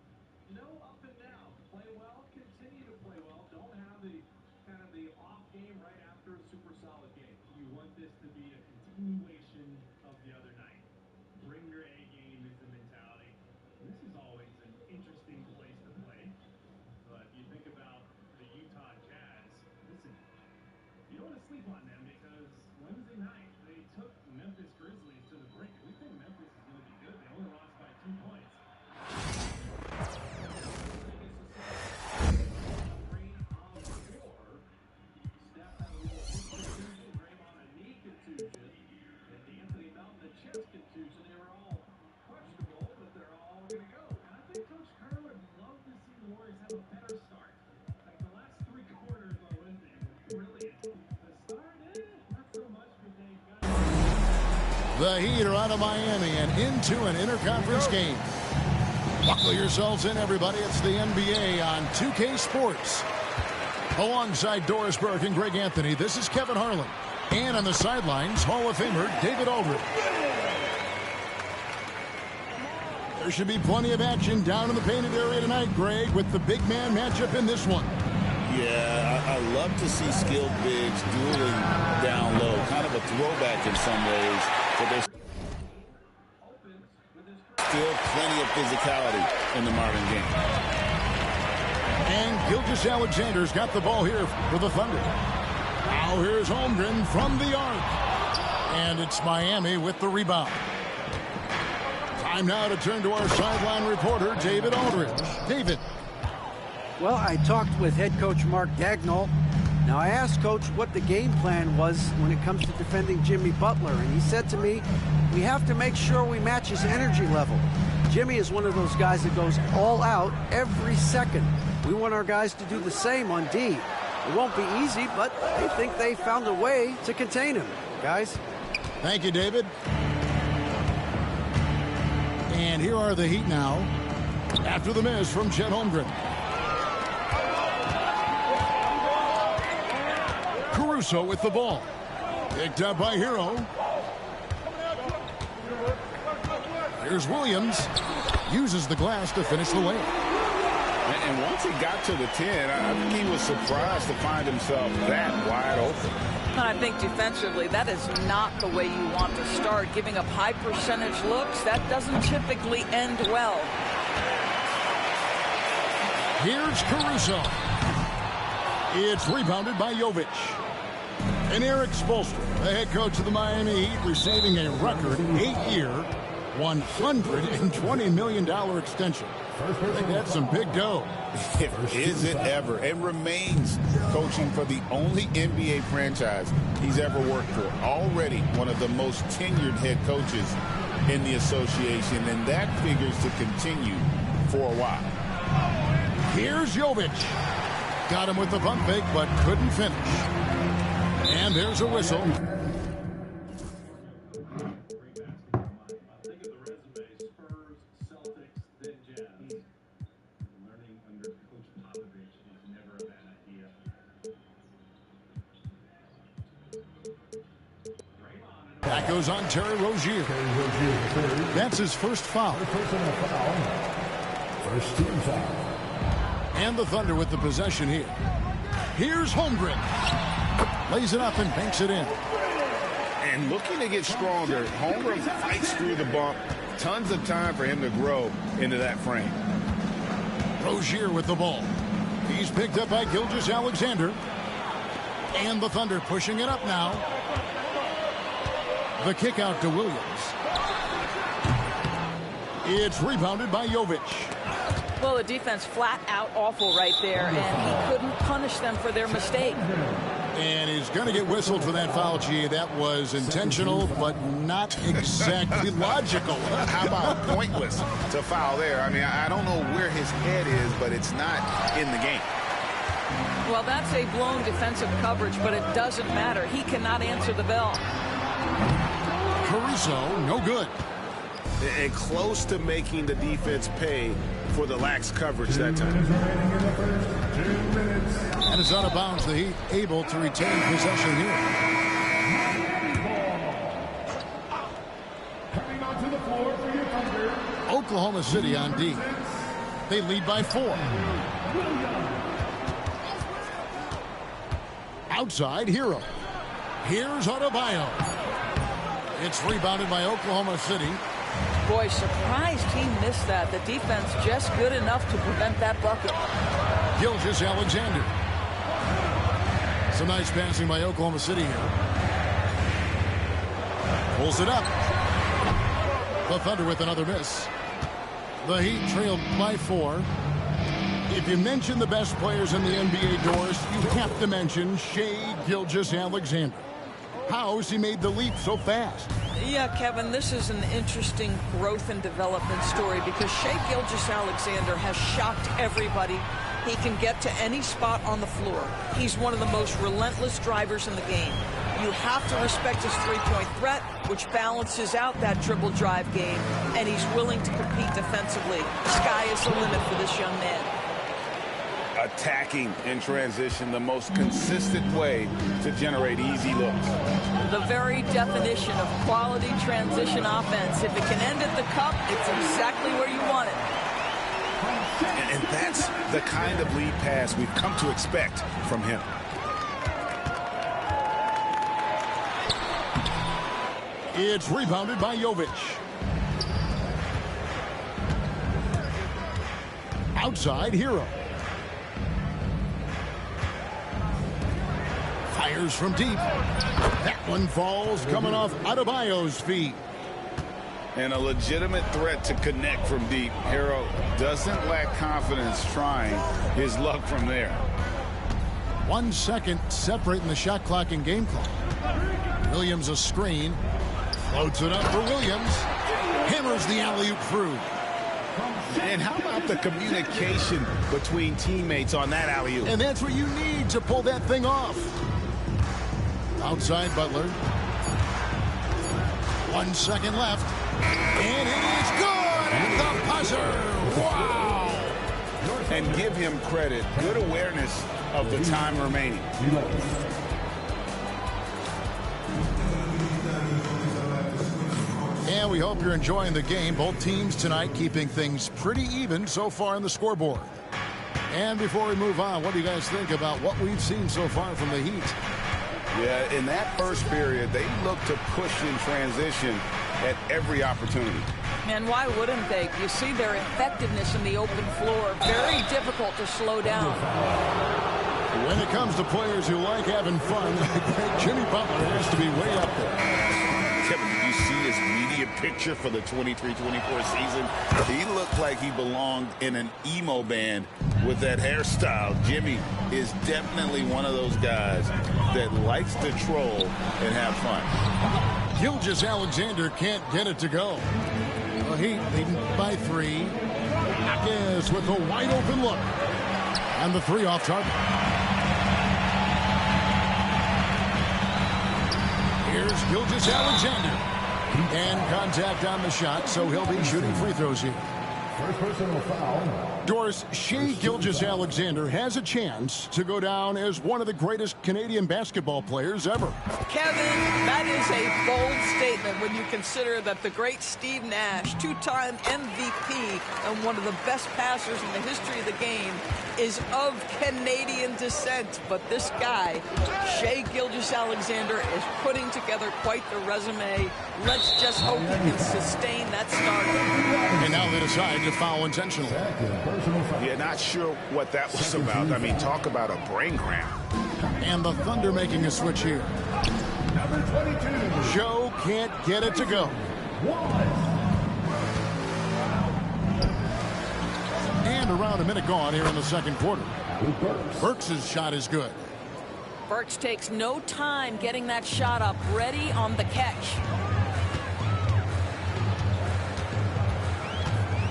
No up and down. Play well, continue to play well. Don't have the kind of the off game right after a super solid game. You want this to be a continuation of the other night. Bring your A game is the mentality. This is always an interesting place to play. But you think about the Utah Jazz, listen, you don't want to sleep on them because Wednesday night they took Memphis Grizzlies to the brink. We think Memphis is going to be good. They only lost by 2 points. Steph had a little contusion, Draymond a knee contusion, and Anthony Melton a chest contusion. They were all questionable, but they're all going to go. And I think Coach Kerr would love to see the Warriors have a better start. Like the last 3 quarters on Wednesday were brilliant. The start, not so much, but they got The Heat are out of Miami and into an interconference game. Buckle yourselves in, everybody. It's the NBA on 2K Sports. Alongside Doris Burke and Greg Anthony, this is Kevin Harlan. And on the sidelines, Hall of Famer David Aldridge. There should be plenty of action down in the painted area tonight, Greg, with the big man matchup in this one. Yeah, I love to see skilled bigs dueling down low. Kind of a throwback in some ways. But there's still plenty of physicality in the Marvin game. And Gilgeous-Alexander's got the ball here for the Thunder. Now here's Holmgren from the arc. And it's Miami with the rebound. Time now to turn to our sideline reporter, David Aldridge. David. Well, I talked with head coach Mark Dagnall. Now, I asked Coach what the game plan was when it comes to defending Jimmy Butler, and he said to me, we have to make sure we match his energy level. Jimmy is one of those guys that goes all out every second. We want our guys to do the same on D. It won't be easy, but they think they found a way to contain him. Guys? Thank you, David. And here are the Heat now after the miss from Chet Holmgren. Caruso with the ball. Picked up by Hero. Here's Williams. Uses the glass to finish the layup. And once he got to the 10, I think he was surprised to find himself that wide open. I think defensively, that is not the way you want to start. Giving up high percentage looks, that doesn't typically end well. Here's Caruso. It's rebounded by Jovic. And Eric Spoelstra, the head coach of the Miami Heat, receiving a record 8-year, $120 million extension. I think that's some big dough. Is it ever? And remains coaching for the only NBA franchise he's ever worked for. Already one of the most tenured head coaches in the association, and that figures to continue for a while. Here's Jovic. Got him with the pump fake, but couldn't finish. And there's a whistle. That goes on Terry Rozier. That's his first foul. First team foul. And the Thunder with the possession here. Here's Holmgren. Lays it up and banks it in. And looking to get stronger, Holmgren fights through the bump. Tons of time for him to grow into that frame. Rozier with the ball. He's picked up by Gilgeous-Alexander. And the Thunder pushing it up now. The kick out to Williams. It's rebounded by Jovic. Well, the defense flat out awful right there, and he couldn't punish them for their mistake. And he's going to get whistled for that foul, G. That was intentional, but not exactly logical. How about pointless to foul there? I mean, I don't know where his head is, but it's not in the game. Well, that's a blown defensive coverage, but it doesn't matter. He cannot answer the bell. Caruso, no good. And close to making the defense pay for the lax coverage that time. And it's out of bounds. The Heat able to retain possession here. Coming onto the floor for your Thunder. Oklahoma City on D. They lead by 4. Outside, Hero. Here's Adebayo. It's rebounded by Oklahoma City. Boy, surprised he missed that. The defense just good enough to prevent that bucket. Gilgeous-Alexander. Some nice passing by Oklahoma City here. Pulls it up. The Thunder with another miss. The Heat trailed by 4. If you mention the best players in the NBA, Doris, you have to mention Shai Gilgeous-Alexander. How has he made the leap so fast? Yeah, Kevin, this is an interesting growth and development story because Shai Gilgeous-Alexander has shocked everybody. He can get to any spot on the floor. He's one of the most relentless drivers in the game. You have to respect his three-point threat, which balances out that dribble drive game, and he's willing to compete defensively. Sky is the limit for this young man. Attacking in transition, the most consistent way to generate easy looks. The very definition of quality transition offense. If it can end at the cup, it's exactly where you want it. And that's the kind of lead pass we've come to expect from him. It's rebounded by Jovic. Outside, Hero. Fires from deep. That one falls coming off Adebayo's feet. And a legitimate threat to connect from deep. Hero doesn't lack confidence trying his luck from there. 1 second separating the shot clock and game clock. Williams a screen. Floats it up for Williams. Hammers the alley-oop through. And how about the communication between teammates on that alley-oop? And that's what you need to pull that thing off. Outside Butler. 1 second left. And it is good at the buzzer. Wow. And give him credit. Good awareness of the time remaining. And we hope you're enjoying the game. Both teams tonight keeping things pretty even so far on the scoreboard. And before we move on, what do you guys think about what we've seen so far from the Heat? Yeah, in that first period, they looked to push in transition at every opportunity. And why wouldn't they? You see their effectiveness in the open floor. Very difficult to slow down. When it comes to players who like having fun, Jimmy Butler has to be way up there. Kevin, did you see his media picture for the 23-24 season? He looked like he belonged in an emo band with that hairstyle. Jimmy is definitely one of those guys that likes to troll and have fun. Gilgeous-Alexander can't get it to go. The Heat leading by 3. Yes, with a wide open look. And the 3 off target. Here's Gilgeous-Alexander. And contact on the shot, so he'll be shooting free throws here. First personal foul. Doris, Shai Gilgeous-Alexander has a chance to go down as one of the greatest Canadian basketball players ever. Kevin, that is a bold statement when you consider that the great Steve Nash, 2-time MVP and one of the best passers in the history of the game, is of Canadian descent. But this guy, Shai Gilgeous-Alexander, is putting together quite the resume. Let's just hope he can sustain that start. And now they decide to foul intentionally. Yeah, not sure what that was about. I mean, talk about a brain cramp. And the Thunder making a switch here. Number 22. Joe can't get it to go. And around a minute gone here in the second quarter. Burks' shot is good. Burks takes no time getting that shot up, ready on the catch.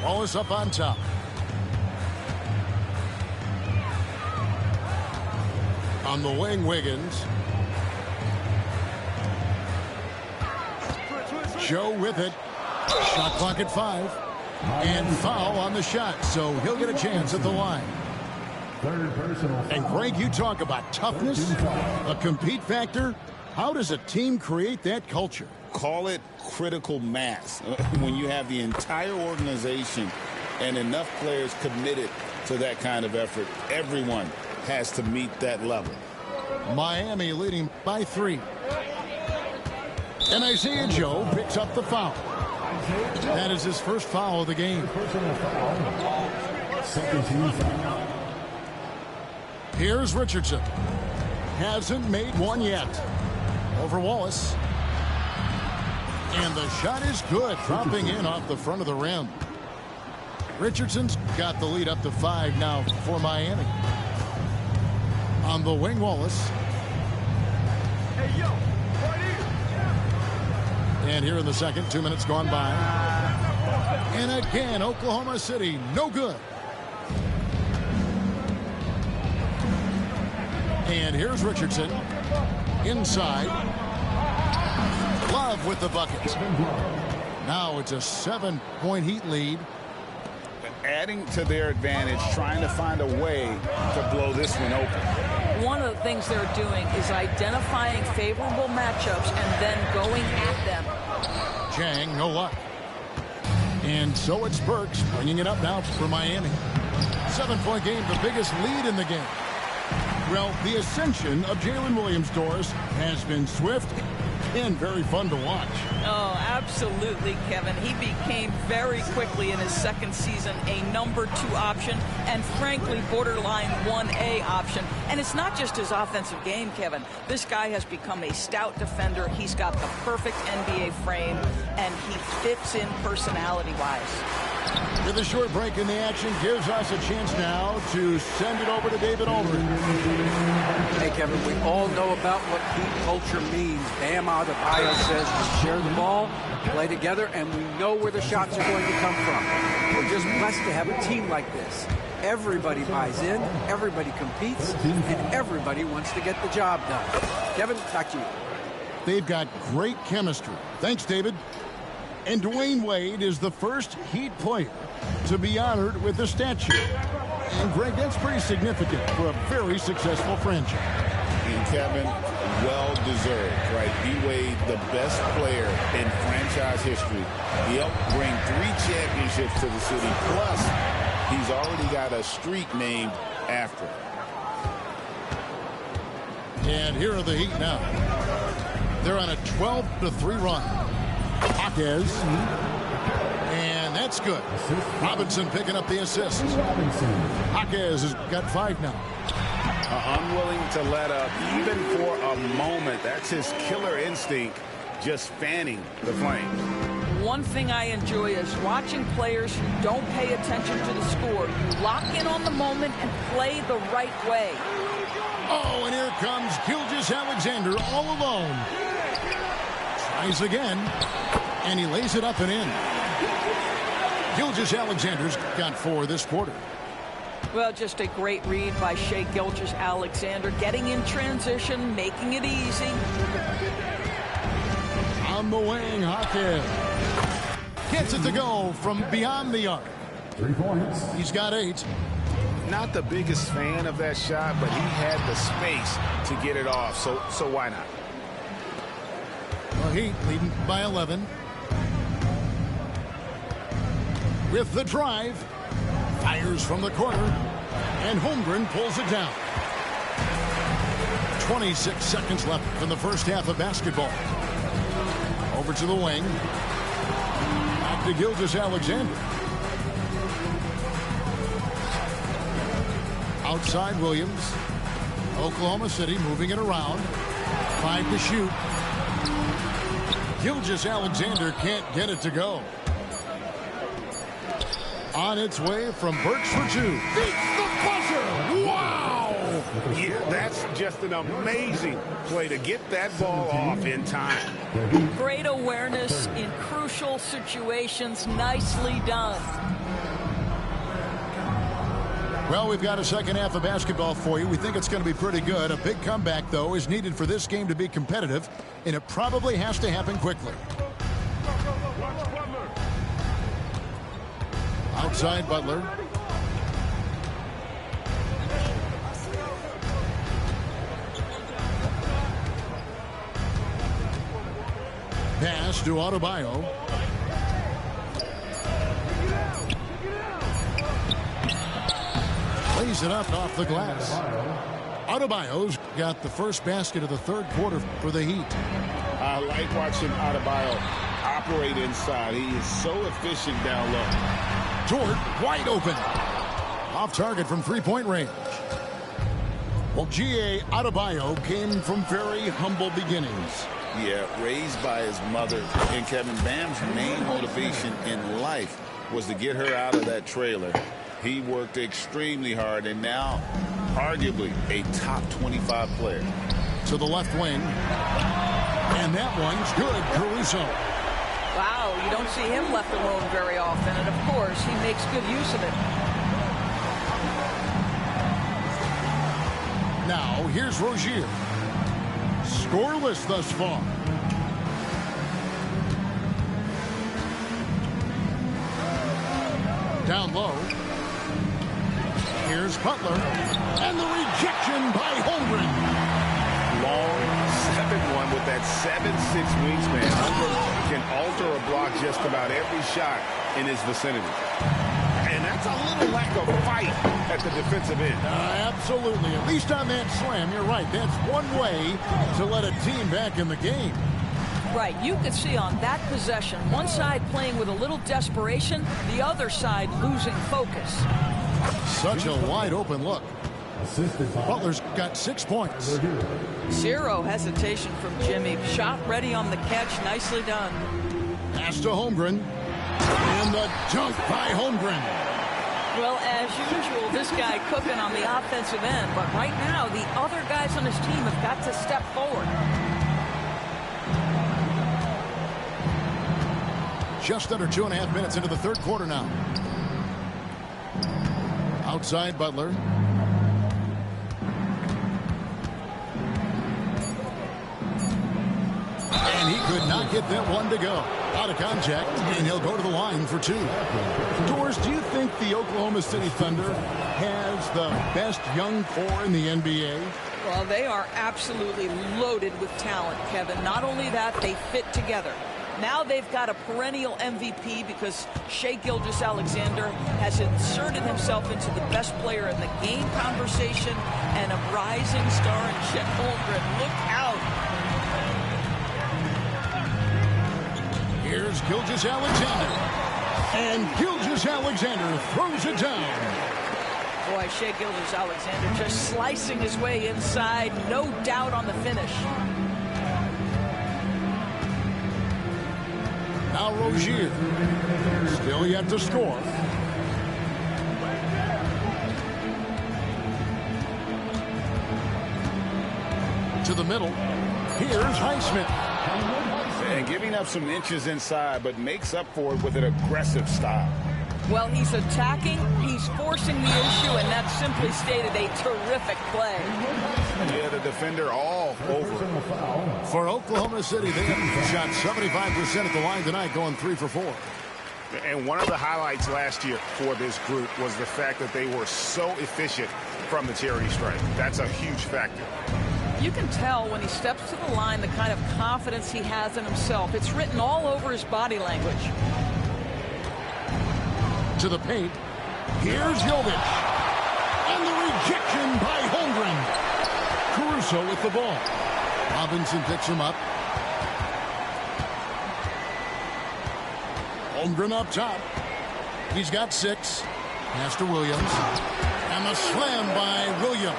Wallace up on top. On the wing, Wiggins. Joe with it. Shot clock at 5. And foul on the shot, so he'll get a chance at the line. Third personal foul. And Greg, you talk about toughness, a compete factor. How does a team create that culture? Call it critical mass. When you have the entire organization and enough players committed to that kind of effort, everyone has to meet that level. Miami leading by 3. And Isaiah Joe picks up the foul. That is his first foul of the game. Personal foul. Second team foul. Here's Richardson. Hasn't made one yet. Over Wallace. And the shot is good, dropping in off the front of the rim. Richardson's got the lead up to 5 now for Miami. On the wing, Wallace. Hey, yo, right here. And here in the second, 2 minutes gone by. And again, Oklahoma City, no good. And here's Richardson. Inside. Love with the bucket. Now it's a 7-point Heat lead. Adding to their advantage, trying to find a way to blow this one open. One of the things they're doing is identifying favorable matchups and then going at them. Chang, no luck. And so it's Burks bringing it up now for Miami. 7-point game, the biggest lead in the game. Well, the ascension of Jalen Williams, Doris, has been swift and very fun to watch. Oh, absolutely, Kevin. He became very quickly in his second season a number 2 option and frankly borderline 1A option. And it's not just his offensive game, Kevin. This guy has become a stout defender. He's got the perfect NBA frame and he fits in personality-wise. With a short break in the action gives us a chance now to send it over to David Aldridge. Hey, Kevin, we all know about what Heat culture means. Bam Adebayo says we share the ball, play together, and we know where the shots are going to come from. We're just blessed to have a team like this. Everybody buys in, everybody competes, and everybody wants to get the job done. Kevin, back to you. they've got great chemistry. Thanks, David. And Dwayne Wade is the first Heat player to be honored with a statue. And, Greg, that's pretty significant for a very successful franchise. And, Kevin, well-deserved, right? D-Wade, the best player in franchise history. He helped bring 3 championships to the city. Plus, he's already got a street named after him. And here are the Heat now. They're on a 12-3 run. Jaquez. And that's good. Robinson picking up the assist. Jaquez has got 5 now. Unwilling to let up even for a moment. That's his killer instinct, just fanning the flames. One thing I enjoy is watching players who don't pay attention to the score. You lock in on the moment and play the right way. Oh, and here comes Gilgeous-Alexander all alone. Tries again, and he lays it up and in. Gilgeous-Alexander's got 4 this quarter. Well, just a great read by Shai Gilgeous-Alexander, getting in transition, making it easy. On the wing, Jaquez gets it to go from beyond the arc. 3 points. He's got 8. Not the biggest fan of that shot, but he had the space to get it off, so why not? The Heat leading by 11. With the drive, fires from the corner, and Holmgren pulls it down. 26 seconds left in the first half of basketball. Over to the wing. Back to Gilgeous-Alexander. Outside Williams. Oklahoma City moving it around. 5 to shoot. Gilgeous-Alexander can't get it to go. On its way from Burks for 2. Beats the buzzer! Wow! Yeah, that's just an amazing play to get that ball off in time. Great awareness in crucial situations. Nicely done. Well, we've got a second half of basketball for you. We think it's going to be pretty good. A big comeback, though, is needed for this game to be competitive, and it probably has to happen quickly. Outside Butler. Pass to Adebayo. Lays it up off the glass. Adebayo's got the first basket of the third quarter for the Heat. I like watching Adebayo operate inside. He is so efficient down low. Jordan wide open. Off target from three-point range. Well, G.A. Adebayo came from very humble beginnings. Yeah, raised by his mother. And Kevin, Bam's main motivation in life was to get her out of that trailer. He worked extremely hard and now arguably a top 25 player. To the left wing. And that one's good. Caruso. Wow, you don't see him left alone very often. And, of course, he makes good use of it. Now, here's Rozier. Scoreless thus far. Down low. Here's Butler. And the rejection by Holmgren. Long 7-1 with that 7'6" wingspan. Holmgren can alter a block just about every shot in his vicinity. And that's a little lack of fight at the defensive end. Absolutely. At least on that slam, you're right. That's one way to let a team back in the game. Right. You could see on that possession, one side playing with a little desperation, the other side losing focus. Such a wide open look. Butler's got 6 points. Zero hesitation from Jimmy. Shot ready on the catch. Nicely done. Pass to Holmgren. And the dunk by Holmgren. Well, as usual, this guy cooking on the offensive end. But right now, the other guys on his team have got to step forward. Just under 2.5 minutes into the third quarter now. Outside Butler. And he could not get that one to go. Out of contact, and he'll go to the line for 2. Doris, do you think the Oklahoma City Thunder has the best young core in the NBA? Well, they are absolutely loaded with talent, Kevin. Not only that, they fit together. Now they've got a perennial MVP because Shai Gilgeous-Alexander has inserted himself into the best player in the game conversation and a rising star in Chet Holmgren. Look out. Here's Gilgeous-Alexander. And Gilgeous-Alexander throws it down. Boy, Shai Gilgeous-Alexander just slicing his way inside. No doubt on the finish. Now Rozier, still yet to score. To the middle, here's Highsmith. And giving up some inches inside, but makes up for it with an aggressive style. Well, he's attacking, he's forcing the issue, and that's simply stated a terrific play. Yeah, the defender all over. For Oklahoma City, they have shot 75% at the line tonight, going 3 for 4. And one of the highlights last year for this group was the fact that they were so efficient from the charity stripe. That's a huge factor. You can tell when he steps to the line the kind of confidence he has in himself. It's written all over his body language. To the paint. Here's Jovic. And the rejection by Holmgren. Caruso with the ball. Robinson picks him up. Holmgren up top. He's got 6. Pass to Williams. And the slam by Williams.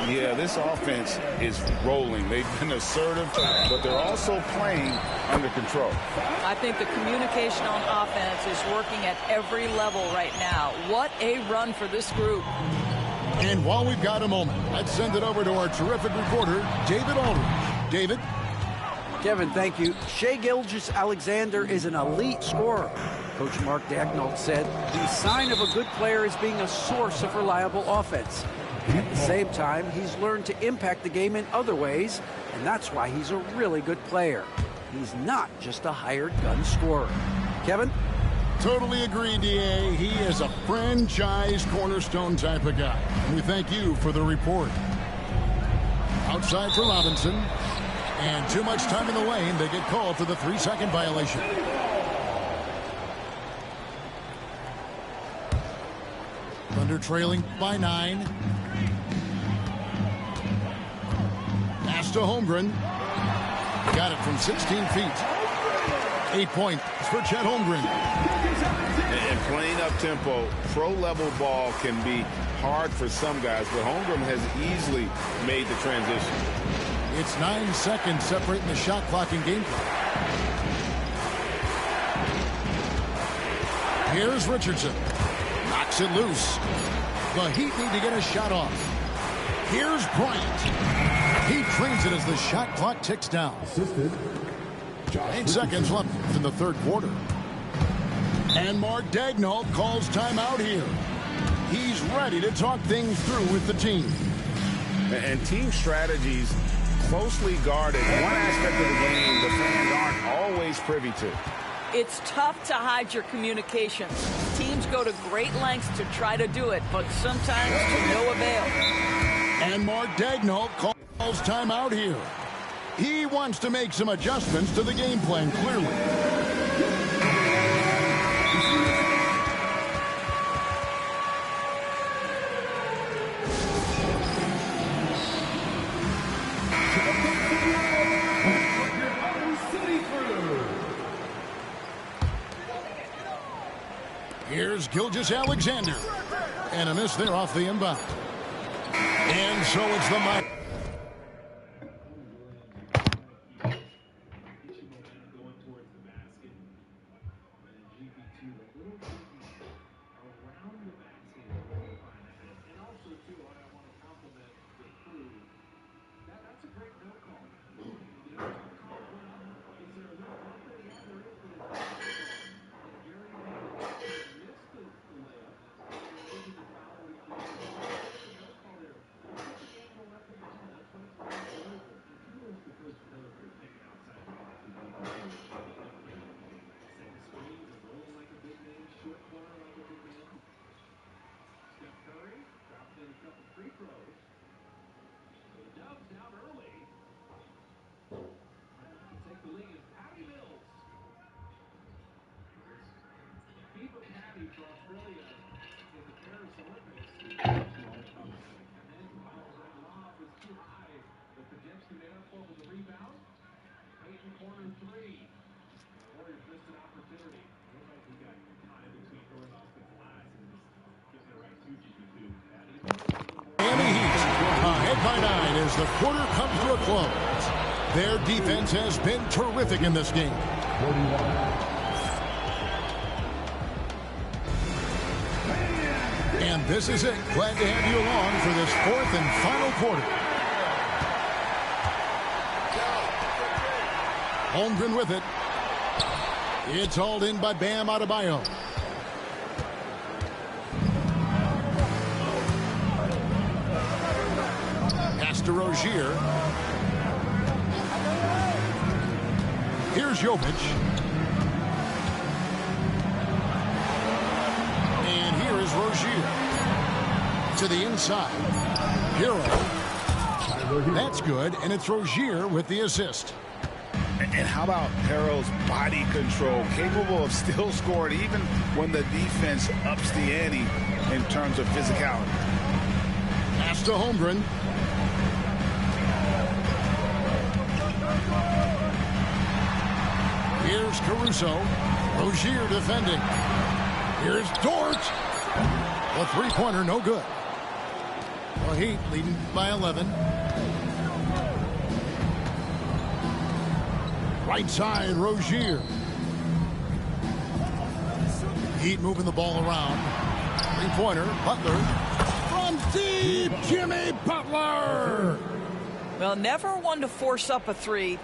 Yeah, this offense is rolling. They've been assertive, but they're also playing under control. I think the communication on offense is working at every level right now. What a run for this group. And while we've got a moment, let's send it over to our terrific reporter, David Aldridge. David? Kevin, thank you. Shai Gilgeous-Alexander is an elite scorer. Coach Mark Daigneault said the sign of a good player is being a source of reliable offense. At the same time, he's learned to impact the game in other ways, and that's why he's a really good player. He's not just a hired gun scorer. Kevin? Totally agree, D.A. He is a franchise cornerstone type of guy. We thank you for the report. Outside for Robinson. And too much time in the lane. They get called for the 3-second violation. Thunder trailing by 9. Pass to Holmgren. Got it from 16 feet. 8 points for Chet Holmgren. And playing up tempo, pro-level ball can be hard for some guys, but Holmgren has easily made the transition. It's 9 seconds separating the shot clock and game clock. Here's Richardson. Knocks it loose. The Heat need to get a shot off. Here's Bryant. He trains it as the shot clock ticks down. 8 seconds left in the third quarter. And Mark Daigneault calls timeout here. He's ready to talk things through with the team. And team strategies closely guarded. One aspect of the game the fans aren't always privy to. It's tough to hide your communications. Teams go to great lengths to try to do it, but sometimes to no avail. And Mark Daigneault calls timeout here. He wants to make some adjustments to the game plan, clearly. Here's Gilgeous-Alexander. And a miss there off the inbound. And so it's the Mike. free throws. The Dubs down early. Take the lead is Patty Mills. FIBA Patty for Australia in the Paris Olympics. And then that lob was too high. The Podziemski made up for it with a rebound. Peyton corner three. The Warriors missed an opportunity. Looks like we got time between throwing off the glass and just getting it right to GG2. Miami Heat ahead by 9 as the quarter comes to a close. Their defense has been terrific in this game. And this is it. Glad to have you along for this fourth and final quarter. Holmgren with it. It's hauled in by Bam Adebayo. Pass to Rozier. Here's Jovic. And here is Rozier. To the inside. Hero. That's good, and it's Rozier with the assist. And how about Harrell's body control, capable of still scoring even when the defense ups the ante in terms of physicality. Pass to Holmgren. Here's Caruso. Rozier defending. Here's Dort. A three-pointer, no good. The Heat leading by 11. Right side, Rozier. Heat moving the ball around. Three-pointer, Butler. From deep, Jimmy Butler. Well, never one to force up a three.